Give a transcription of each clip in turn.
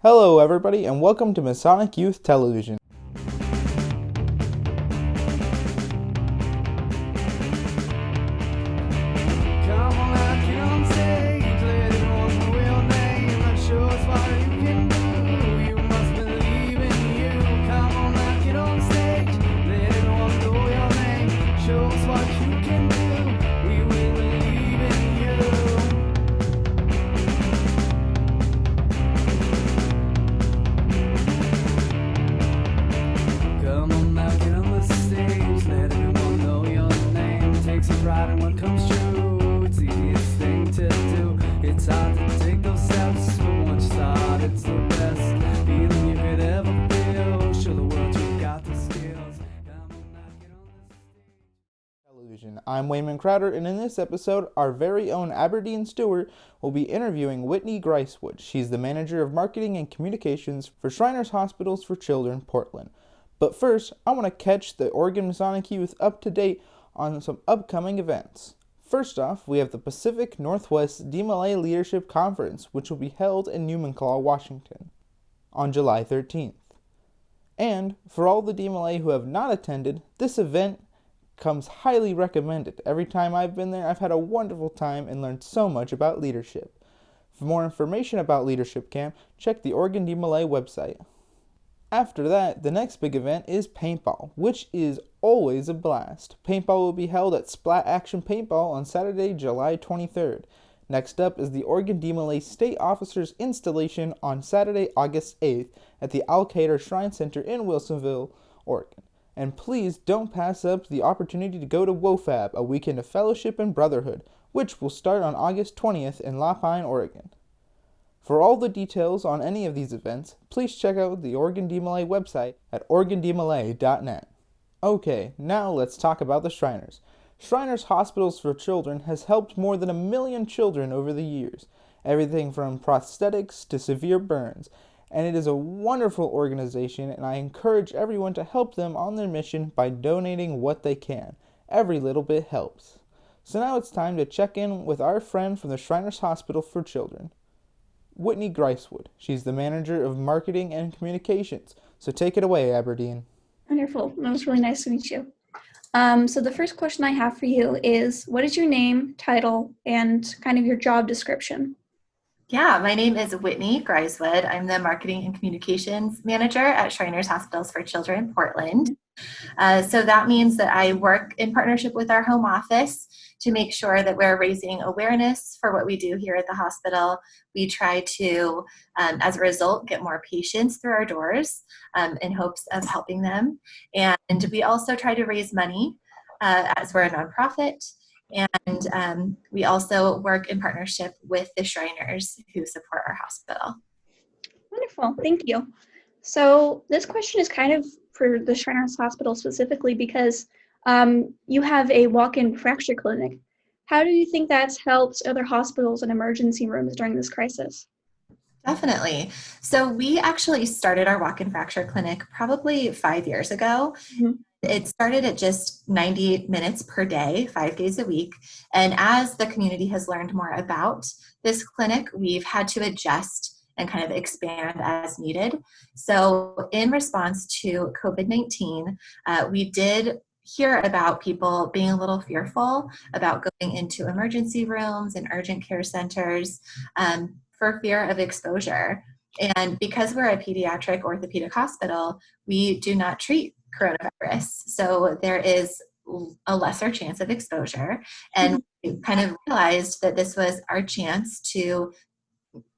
Hello everybody and welcome to Masonic Youth Television. Come on out, get on stage, let everyone know your name. Not sure it's what you can do, you must believe in you. Come on out, get on stage, let everyone know your name. Show us what you can do, we will believe in you. Come on out, get on the stage, let everyone know your name. Take some pride in what comes true, it's the easiest thing to do. It's hard to take those steps, but once you start, it's the best feeling you could ever feel. Show the world you got the skills. Come on out, get on the stage. Television. I'm Wayman Crowder, and in this episode, our very own Aberdeen Stewart will be interviewing Whitney Gricewood. She's the manager of marketing and communications for Shriners Hospitals for Children, Portland. But first, I want to catch the Oregon Masonic Youth up to date on some upcoming events. First off, we have the Pacific Northwest DMLA Leadership Conference, which will be held in Newmanclaw, Washington, on July 13th. And for all the DMLA who have not attended, this event comes highly recommended. Every time I've been there, I've had a wonderful time and learned so much about leadership. For more information about Leadership Camp, check the Oregon DMLA website. After that, the next big event is paintball, which is always a blast. Paintball will be held at Splat Action Paintball on Saturday, July 23rd. Next up is the Oregon DMLA State Officers Installation on Saturday, August 8th at the Al-Qaeda Shrine Center in Wilsonville, Oregon. And please don't pass up the opportunity to go to WOFAB, a weekend of fellowship and brotherhood, which will start on August 20th in La Pine, Oregon. For all the details on any of these events, please check out the Oregon DMLA website at oregondmla.net. Okay, now let's talk about the Shriners. Shriners Hospitals for Children has helped more than 1 million children over the years, everything from prosthetics to severe burns, and it is a wonderful organization, and I encourage everyone to help them on their mission by donating what they can. Every little bit helps. So now it's time to check in with our friend from the Shriners Hospital for Children, Whitney Gricewood. She's the manager of marketing and communications. So take it away, Aberdeen. Wonderful. That was really nice to meet you. So the first question I have for you is, what is your name, title, and kind of your job description? Yeah, my name is Whitney Gricewood. I'm the marketing and communications manager at Shriners Hospitals for Children, Portland. So that means that I work in partnership with our home office to make sure that we're raising awareness for what we do here at the hospital. We try to, as a result, get more patients through our doors in hopes of helping them. And we also try to raise money as we're a nonprofit. And we also work in partnership with the Shriners who support our hospital. Wonderful. Thank you. So this question is kind of for the Shriners Hospital specifically because you have a walk-in fracture clinic. How do you think that's helped other hospitals and emergency rooms during this crisis? Definitely. So we actually started our walk-in fracture clinic probably 5 years ago. Mm-hmm. It started at just 90 minutes per day, 5 days a week. And as the community has learned more about this clinic, we've had to adjust and kind of expand as needed. So in response to COVID-19, we did hear about people being a little fearful about going into emergency rooms and urgent care centers for fear of exposure. And because we're a pediatric orthopedic hospital, we do not treat coronavirus. So there is a lesser chance of exposure. And we kind of realized that this was our chance to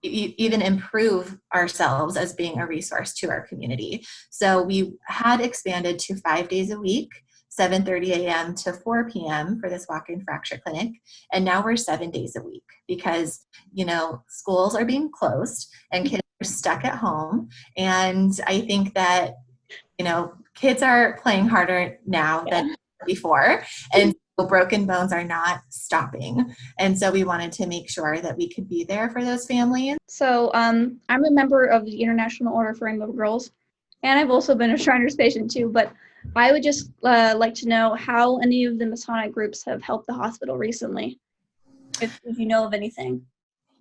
even improve ourselves as being a resource to our community. So we had expanded to 5 days a week, 7:30 a.m. to 4 p.m. for this walk-in fracture clinic. And now we're 7 days a week because, schools are being closed and kids are stuck at home. And I think that, kids are playing harder now than before. And so broken bones are not stopping. And so we wanted to make sure that we could be there for those families. So I'm a member of the International Order for Rainbow Girls, and I've also been a Shriners patient too, but I would just like to know how any of the Masonic groups have helped the hospital recently, if you know of anything.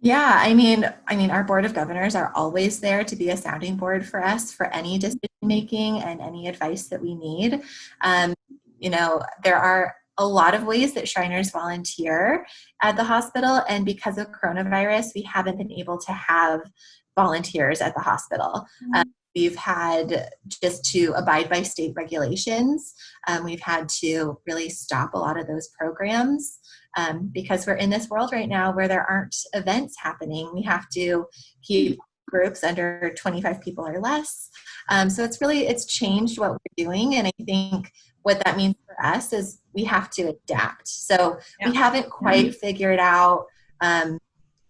Yeah, I mean, our board of governors are always there to be a sounding board for us for any decision making and any advice that we need. Um, you know, there are a lot of ways that Shriners volunteer at the hospital, and because of coronavirus, we haven't been able to have volunteers at the hospital. We've had, just to abide by state regulations, we've had to really stop a lot of those programs because we're in this world right now where there aren't events happening. We have to keep groups under 25 people or less. So it's changed what we're doing. And I think what that means for us is we have to adapt. So we haven't quite figured out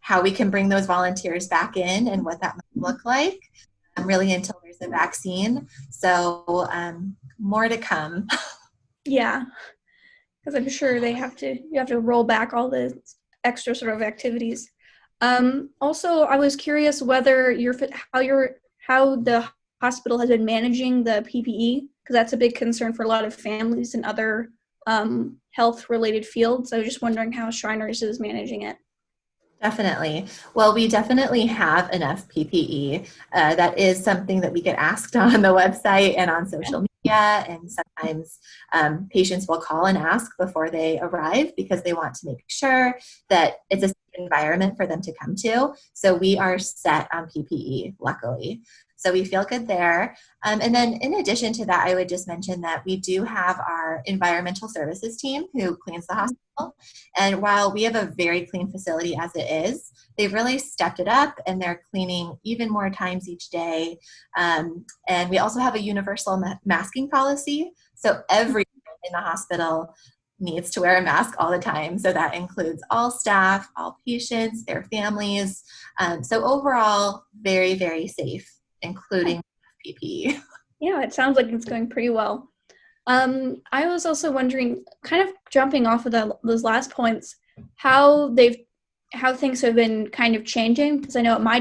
how we can bring those volunteers back in and what that might look like really until there's a vaccine. So more to come. Yeah, because I'm sure you have to roll back all the extra sort of activities. Also, I was curious whether how the hospital has been managing the PPE, because that's a big concern for a lot of families in other health related fields. I was just wondering how Shriners is managing it. Definitely. Well, we definitely have enough PPE. That is something that we get asked on the website and on social media. And sometimes patients will call and ask before they arrive because they want to make sure that it's a safe environment for them to come to. So we are set on PPE, luckily. So we feel good there. And then in addition to that, I would just mention that we do have our environmental services team who cleans the hospital. And while we have a very clean facility as it is, they've really stepped it up and they're cleaning even more times each day. And we also have a universal masking policy. So everyone in the hospital needs to wear a mask all the time. So that includes all staff, all patients, their families. So overall, very, very safe, including PPE. Yeah, it sounds like it's going pretty well. I was also wondering, kind of jumping off of those last points, how things have been kind of changing. Because I know at my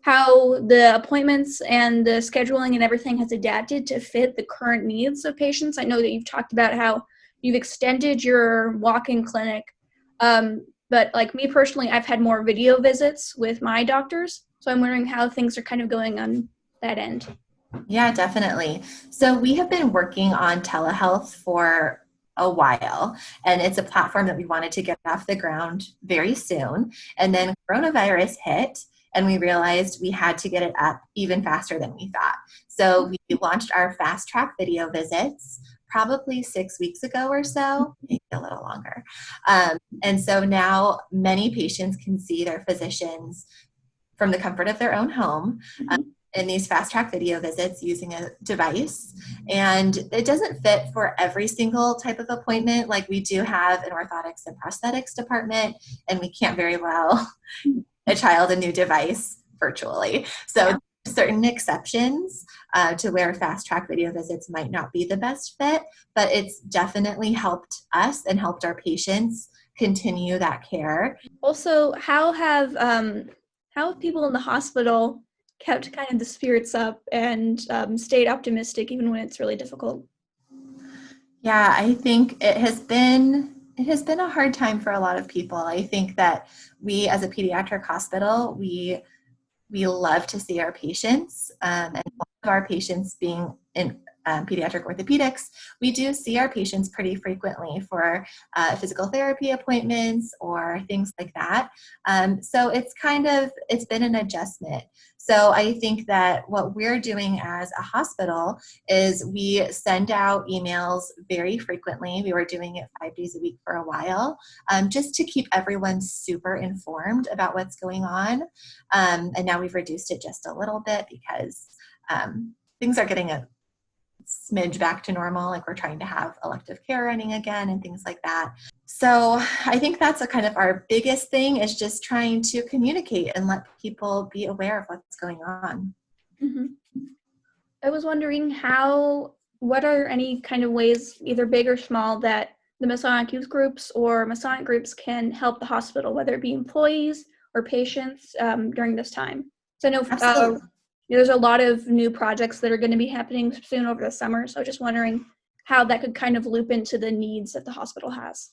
how the appointments and the scheduling and everything has adapted to fit the current needs of patients. I know that you've talked about how you've extended your walk-in clinic, but like me personally, I've had more video visits with my doctors. So I'm wondering how things are kind of going on that end. Yeah, definitely. So we have been working on telehealth for a while, and it's a platform that we wanted to get off the ground very soon. And then coronavirus hit, and we realized we had to get it up even faster than we thought. So we launched our fast track video visits probably 6 weeks ago or so, maybe a little longer. And so now many patients can see their physicians from the comfort of their own home. In these fast track video visits using a device. And it doesn't fit for every single type of appointment. Like we do have an orthotics and prosthetics department, and we can't very well a child a new device virtually. So certain exceptions to where fast track video visits might not be the best fit, but it's definitely helped us and helped our patients continue that care. Also, how have people in the hospital kept kind of the spirits up and stayed optimistic even when it's really difficult? Yeah, I think it has been a hard time for a lot of people. I think that we as a pediatric hospital, we love to see our patients, and one of our patients being in pediatric orthopedics, we do see our patients pretty frequently for physical therapy appointments or things like that. So it's been an adjustment. So I think that what we're doing as a hospital is we send out emails very frequently. We were doing it 5 days a week for a while, just to keep everyone super informed about what's going on. And now we've reduced it just a little bit because things are getting a smidge back to normal. Like we're trying to have elective care running again and things like that. So I think that's a kind of our biggest thing is just trying to communicate and let people be aware of what's going on. Mm-hmm. I was wondering what are any kind of ways, either big or small, that the Masonic youth groups or Masonic groups can help the hospital, whether it be employees or patients during this time? So I know there's a lot of new projects that are going to be happening soon over the summer. So just wondering how that could kind of loop into the needs that the hospital has.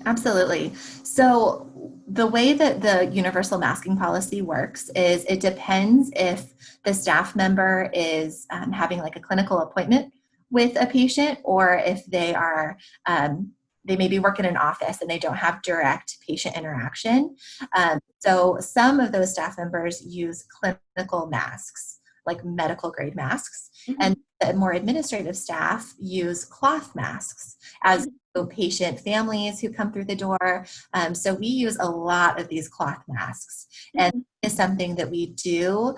Absolutely. So the way that the universal masking policy works is it depends if the staff member is having like a clinical appointment with a patient, or if they maybe work in an office and they don't have direct patient interaction. So some of those staff members use clinical masks, like medical grade masks, and the more administrative staff use cloth masks as patient families who come through the door. So we use a lot of these cloth masks, and is something that we do.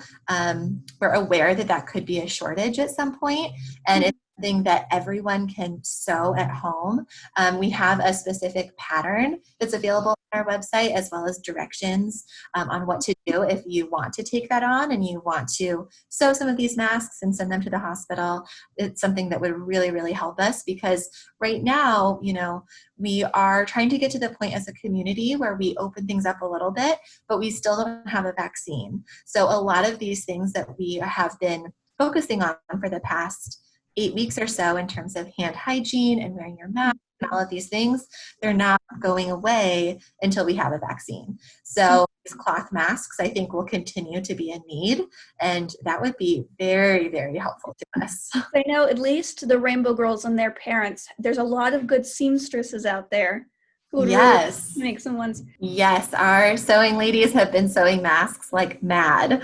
We're aware that that could be a shortage at some point, and it's something that everyone can sew at home. We have a specific pattern that's available on our website, as well as directions on what to do if you want to take that on and you want to sew some of these masks and send them to the hospital. It's something that would really, really help us, because right now, we are trying to get to the point as a community where we open things up a little bit, but we still don't have a vaccine. So a lot of these things that we have been focusing on for the past 8 weeks or so, in terms of hand hygiene and wearing your mask and all of these things, they're not going away until we have a vaccine. So these cloth masks, I think, will continue to be a need, and that would be very, very helpful to us. I know at least the Rainbow Girls and their parents, there's a lot of good seamstresses out there who would really make some ones. Yes, our sewing ladies have been sewing masks like mad.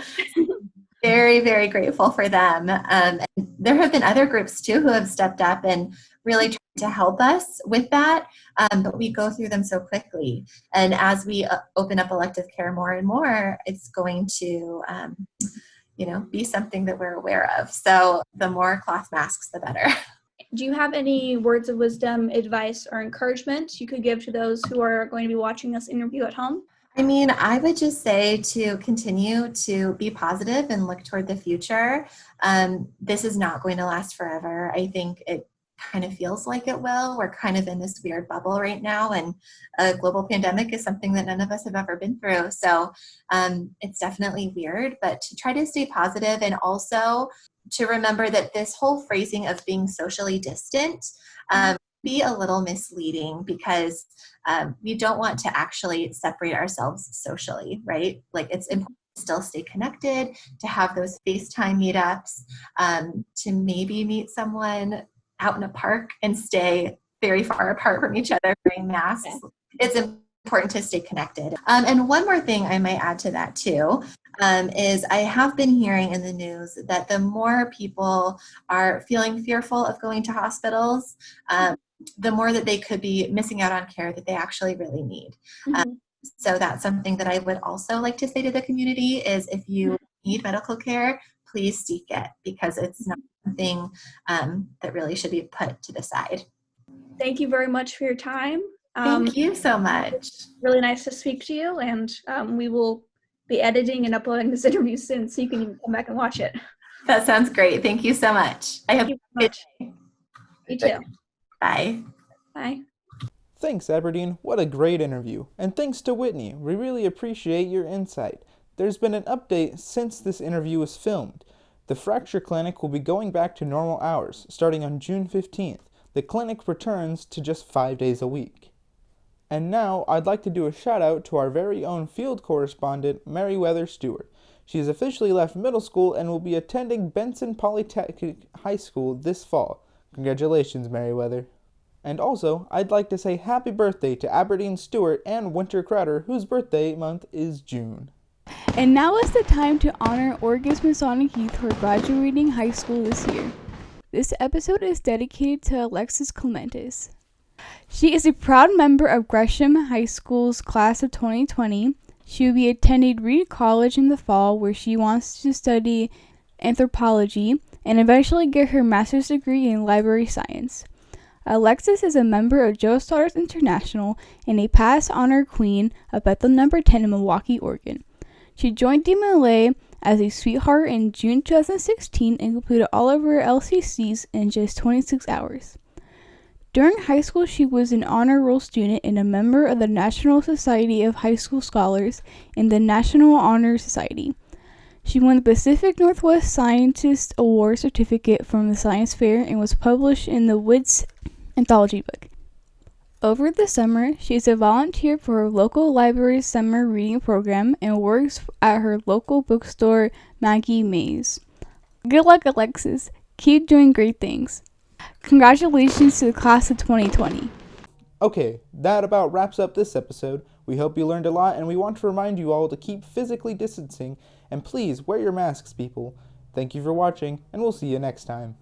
Very, very grateful for them. And there have been other groups too who have stepped up and really tried to help us with that, but we go through them so quickly. And as we open up elective care more and more, it's going to be something that we're aware of. So the more cloth masks, the better. Do you have any words of wisdom, advice, or encouragement you could give to those who are going to be watching this interview at home? I mean, I would just say to continue to be positive and look toward the future. This is not going to last forever. I think it kind of feels like it will. We're kind of in this weird bubble right now, and a global pandemic is something that none of us have ever been through. So it's definitely weird, but to try to stay positive, and also to remember that this whole phrasing of being socially distant be a little misleading, because we don't want to actually separate ourselves socially, right? Like, it's important to still stay connected, to have those FaceTime meetups, to maybe meet someone out in a park and stay very far apart from each other wearing masks. It's important to stay connected. And one more thing I might add to that too, is I have been hearing in the news that the more people are feeling fearful of going to hospitals, the more that they could be missing out on care that they actually really need. So that's something that I would also like to say to the community is, if you need medical care, please seek it, because it's not something that really should be put to the side. Thank you very much for your time. Thank you so much. Really nice to speak to you, and we will be editing and uploading this interview soon, so you can even come back and watch it. That sounds great. Thank you so much. I hope you a good day. You too. Bye. Bye. Thanks, Aberdeen. What a great interview. And thanks to Whitney. We really appreciate your insight. There's been an update since this interview was filmed. The fracture clinic will be going back to normal hours, starting on June 15th. The clinic returns to just 5 days a week. And now, I'd like to do a shout out to our very own field correspondent, Meriwether Stewart. She has officially left middle school and will be attending Benson Polytechnic High School this fall. Congratulations, Meriwether. And also, I'd like to say happy birthday to Aberdeen Stewart and Winter Crowder, whose birthday month is June. And now is the time to honor Oregon's Masonic youth who are graduating high school this year. This episode is dedicated to Alexis Clementes. She is a proud member of Gresham High School's class of 2020. She will be attending Reed College in the fall, where she wants to study anthropology and eventually get her master's degree in library science. Alexis is a member of Joe Starters International and a past honor queen of Bethel No. 10 in Milwaukee, Oregon. She joined DMLA as a sweetheart in June 2016 and completed all of her LCCs in just 26 hours. During high school, she was an honor roll student and a member of the National Society of High School Scholars and the National Honor Society. She won the Pacific Northwest Scientist Award certificate from the Science Fair and was published in the Wits anthology book. Over the summer, she is a volunteer for her local library's summer reading program and works at her local bookstore, Maggie Mays. Good luck, Alexis. Keep doing great things. Congratulations to the class of 2020. Okay, that about wraps up this episode. We hope you learned a lot, and we want to remind you all to keep physically distancing, and please wear your masks, people. Thank you for watching, and we'll see you next time.